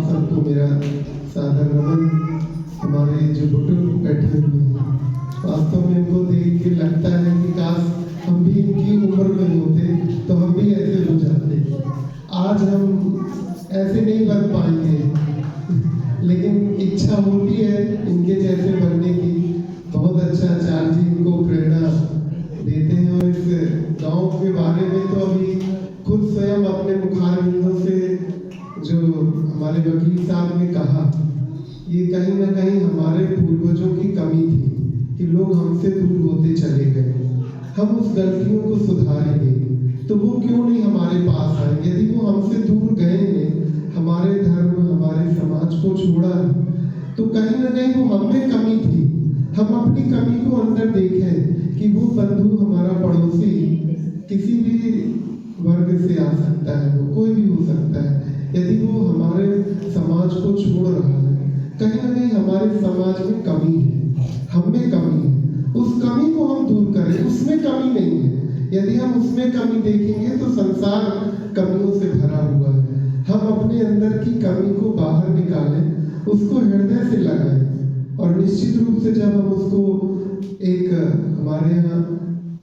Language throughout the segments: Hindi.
आप सबको मेरा सादर नमन। हमारे जो बुजुर्ग बैठे हुए हैं, वास्तव में इनको देख के लगता है कि काश हम भी इनकी उम्र में होते तो हम भी ऐसे हो जाते। आज हम ऐसे नहीं बन पाएंगे, लेकिन इच्छा होती है इनके जैसे बनने की। बहुत अच्छा आचार्य जी इनको प्रेरणा देते हैं। और इस गांव के बारे में तो अभी खुद स्वयं अपने मुखारबिंदों से जो हमारे वकील साहब ने कहा, ये कहीं ना कहीं हमारे पूर्वजों की कमी थी कि लोग हमसे दूर होते चले गए। हम उस गलतियों को सुधारेंगे तो वो क्यों नहीं हमारे पास आएंगे। यदि वो हमसे दूर गए ने, हमारे धर्म हमारे समाज को छोड़ा, तो कहीं ना कहीं वो हम में कमी थी। हम अपनी कमी को अंदर देखें कि वो बंधु हमारा पड़ोसी किसी भी वर्ग से आ सकता है, वो कोई भी हो सकता है। यदि वो हमारे समाज को छोड़ रहा है, कहीं ना कहीं हमारे समाज में कमी है, हम में कमी है। उस कमी को हम दूर करें, उसमें कमी नहीं है। यदि हम उसमें कमी देखेंगे तो संसार कमियों से भरा हुआ है। हम अपने अंदर की कमी को बाहर निकालें, उसको हृदय से लगाएं, और निश्चित रूप से जब हम उसको एक हमारे यहाँ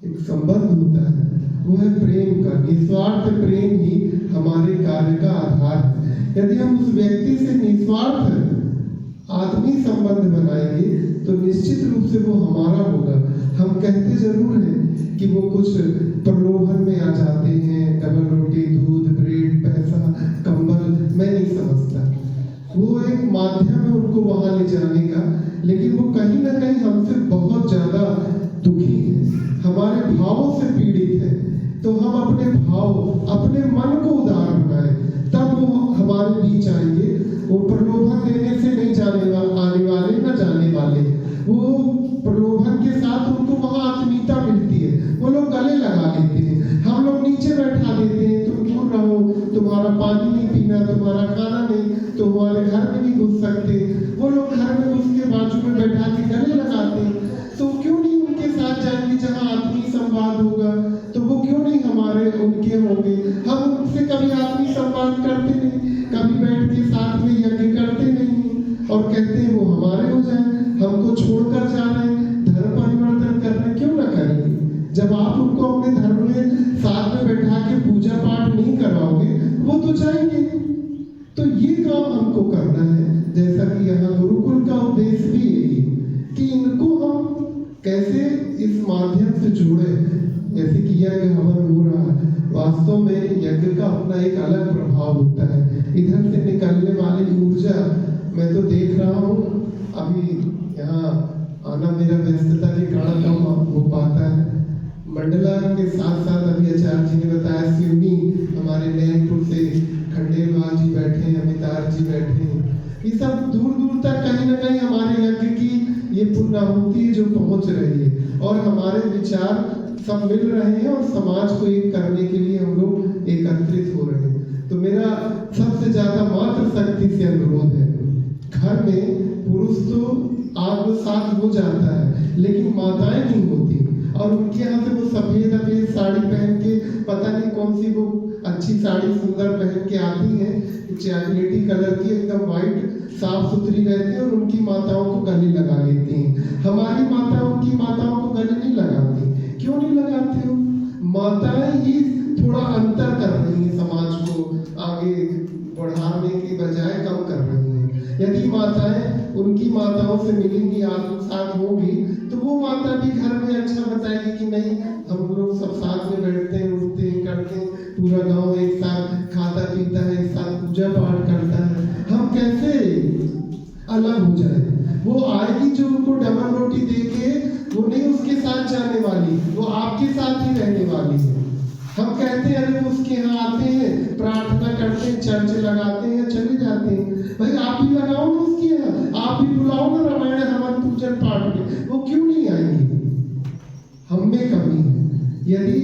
एक संबंध होता है, वो है प्रेम का। निस्वार्थ प्रेम ही हमारे कार्य का आधार है। यदि हम उस व्यक्ति से निस्वार्थ आत्मीय संबंध बनाएंगे तो निश्चित रूप से वो हमारा होगा। हम कहते जरूर हैं कि वो कुछ प्रलोभन में आ जाते हैं, डबल रोटी, दूध, ब्रेड, पैसा, कंबल, मैं नहीं समझता। वो एक माध्यम है उनको वहां ले जाने का, लेकिन वो कहीं ना कहीं हमसे बहुत ज्यादा दुखी है, हमारे भावों से पीड़ित है। तो हम अपने भाव, अपने मन को उदार बनाए, तब वो हमारे बीच आएंगे। वो प्रलोभन देने से नहीं आने वाले, न जाने वाले। वो प्रलोभन के साथ उनको वहां आत्मीयता मिलती है, वो लोग गले लगा लेते हैं। हम लोग नीचे बैठा देते हैं, तुम दूर रहो, तुम्हारा पानी नहीं पीना, तुम्हारा खाना नहीं, तो हमारे घर में नहीं घुस सकते। वो लोग घर में घुस के बाजू में बैठा के गले लगाते हैं। तो क्यों नहीं उनके साथ जाएंगे जहाँ आत्मीय संवाद होगा? तो वो क्यों नहीं हमारे उनके होंगे? हम उनसे कभी आत्मीय संवाद करते नहीं, कभी बैठ के साथ में यज्ञ करते नहीं, और कहते हैं वो हमारे हो जाए। हमको छोड़कर जा रहे हैं, धर्म परिवर्तन कर रहे हैं, क्यों ना करेंगे? जब आप उनको अपने धर्म में साथ में बैठा के पूजा पाठ नहीं करवाओगे, वो तो जाएंगे। तो ये काम हमको करना है। जैसा कि यहाँ गुरुकुल का उद्देश्य भी यही है कि इनको हम कैसे इस माध्यम से जोड़े। जैसे कि यज्ञ हवन हो रहा है, वास्तव में यज्ञ का अपना एक अलग प्रभाव होता है। इधर से निकलने वाली ऊर्जा, मैं तो देख रहा हूँ अभी यहाँ आना मेरा व्यस्तता के कारण कम हो पाता है। मंडला के साथ साथ अभी आचार्य जी ने बताया सिवनी, हमारे नैनपुर से खंडेलवाल जी बैठे हैं, अमिताभ जी बैठे हैं। ये सब दूर दूर तक कहीं ना कहीं हमारे यज्ञ की ये पूर्णाहुति जो पहुंच रही है, और हमारे विचार सब मिल रहे हैं, और समाज को एक करने के लिए हम लोग एकत्रित हो रहे हैं। तो मेरा सबसे ज्यादा मात्र शक्ति से अनुरोध है, घर में पुरुष तो आत्मसात हो जाता है, लेकिन माताएं नहीं होती। और उनके यहाँ से वो सफेद सफेद साड़ी पहन के, पता नहीं कौन सी वो अच्छी साड़ी सुंदर पहन के आती हैं, चॉकलेटी कलर की, एकदम व्हाइट, साफ सुथरी रहती है, और उनकी माताओं को गले लगा लेती हैं। हमारी माता उनकी माताओं को गले नहीं लगाती। क्यों नहीं लगाते हो? माताएं ही थोड़ा अंतर कर रही हैं, समाज को आगे बढ़ाने की बजाय कम कर रही हैं। यदि माताएं उनकी माताओं से मिलेंगी, आत्मसात होगी, तो वो माता भी घर में अच्छा बताएगी कि नहीं, हम लोग सब साथ में बैठते हैं, उठते हैं, करते हैं, पूरा गांव एक साथ खाता पीता है, एक साथ पूजा पाठ करता है। हम कैसे अलग हो जाए? वो आएगी जो उनको डबल रोटी देके, वो नहीं उसके साथ जाने वाली, वो आपके साथ ही रहने वाली है। हम कहते हैं अरे वो उसके यहाँ आते हैं, प्रार्थना करते हैं, चर्च लगाते हैं, चले जाते हैं। भाई आप भी लगाओ ना उसके यहाँ, आप भी बुलाओ ना रामायण हवन पूजन पाठ में, वो क्यों नहीं आएंगे? हम में कमी है। यदि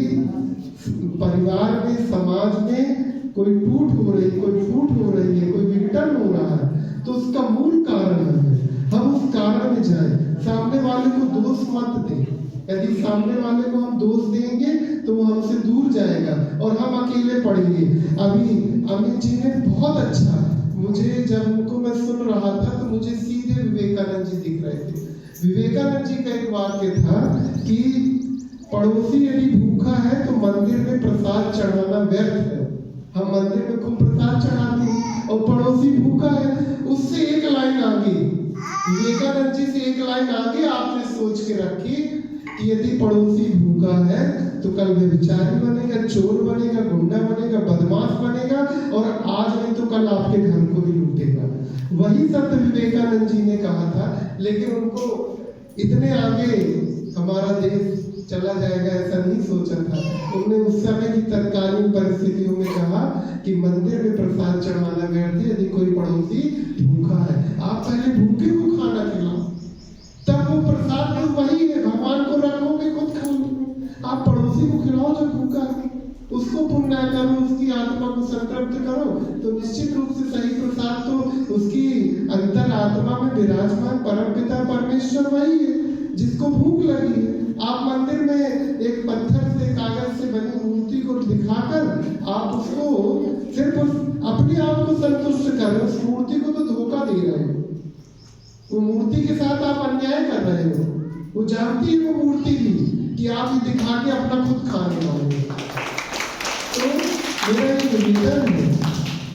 परिवार में, समाज में कोई टूट हो रही, कोई फूट हो रही है, कोई विघटन हो रहा है, तो उसका मूल कारण है। हम उस कारण में जाएं, सामने वाले को दोष मत दें। यदि सामने वाले को हम दोष देंगे तो वो हमसे दूर जाएगा और हम अकेले पड़ेंगे। अभी अमित जी ने बहुत अच्छा, मुझे जब उनको मैं सुन रहा था तो मुझे सीधे विवेकानंद जी दिख रहे थे। विवेकानंद जी का एक वाक्य था कि पड़ोसी यदि भूखा है तो मंदिर में प्रसाद चढ़ाना व्यर्थ है। हम मंदिर में खूब प्रसाद चढ़ाते हैं और पड़ोसी भूखा है, उससे एक लाइन आगे, विवेकानंद जी से एक लाइन आगे आपने सोच के रखी कि यदि पड़ोसी भूखा है तो कल व्यभिचारी बनेगा, चोर बनेगा, गुंडा बनेगा, बदमाश बनेगा और आज नहीं तो कल आपके घर को ही लूटेगा। वही शब्द विवेकानंद जी ने कहा था, लेकिन उनको इतने आगे हमारा देश चला जाएगा ऐसा नहीं सोचा था। उन्होंने उस समय की तत्कालीन परिस्थितियों में कहा कि मंदिर में प्रसाद चढ़ाना व्यर्थ है यदि कोई पड़ोसी भूखा है। आप पहले भूखे को खाना खिलाओ, तब वो प्रसाद तो वही है, भगवान को रखोगे खुद खाओगे। आप पड़ोसी को खिलाओ जो भूखा है, उसको पुण्य करो, उसकी आत्मा को संतृप्त करो, तो निश्चित रूप से सही प्रसाद तो उसकी अंतर आत्मा में विराजमान परमपिता परमेश्वर वही है जिसको भूख लगी है। आप मंदिर में एक पत्थर से, कागज से बनी मूर्ति को दिखाकर आप उसको सिर्फ अपने आप को संतुष्ट कर रहे हो, उस मूर्ति को तो धोखा दे रहे हो। वो मूर्ति के साथ आप अन्याय कर रहे हो। वो जानती है वो मूर्ति भी कि आप ये दिखा के अपना खुद खाने वाले। तो मेरा ये निवेदन है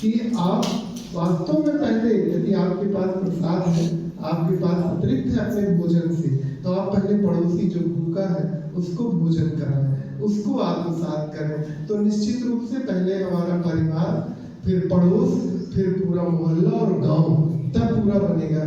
कि आप वास्तव में पहले यदि आपके पास प्रसाद है, आपके पास अतिरिक्त है अपने भोजन से, तो आप पहले पड़ोसी जो भूखा है उसको भोजन कराएं, उसको आत्मसात करें। तो निश्चित रूप से पहले हमारा परिवार, फिर पड़ोस, फिर पूरा मोहल्ला और गांव, तब पूरा बनेगा।